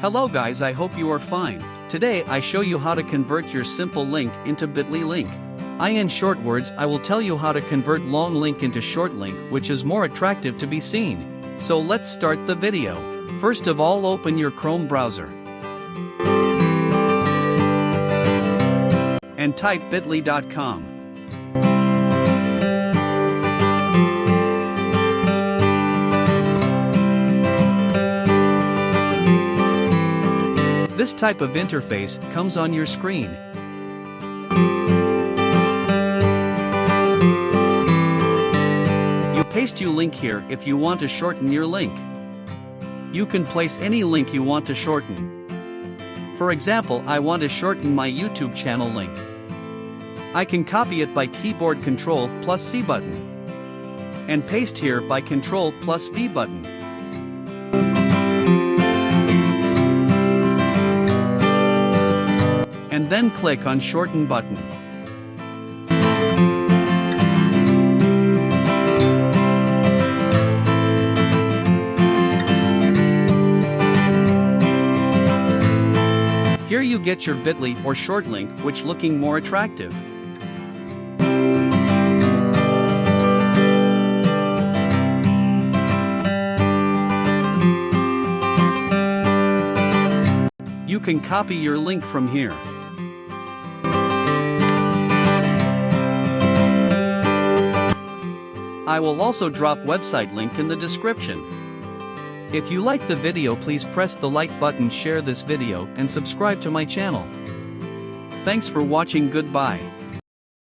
Hello guys, I hope you are fine. Today I show you how to convert your simple link into bit.ly link. In short words, I will tell you how to convert long link into short link, which is more attractive to be seen. So let's start the video. First of all, open your Chrome browser and type bit.ly.com. This type of interface comes on your screen. You paste your link here if you want to shorten your link. You can place any link you want to shorten. For example, I want to shorten my YouTube channel link. I can copy it by keyboard Ctrl+C button and paste here by Ctrl+V button. And then click on Shorten button. Here you get your bit.ly or short link, which looking more attractive. You can copy your link from here. I will also drop website link in the description. If you like the video, please press the like button, share this video, and subscribe to my channel. Thanks for watching. Goodbye.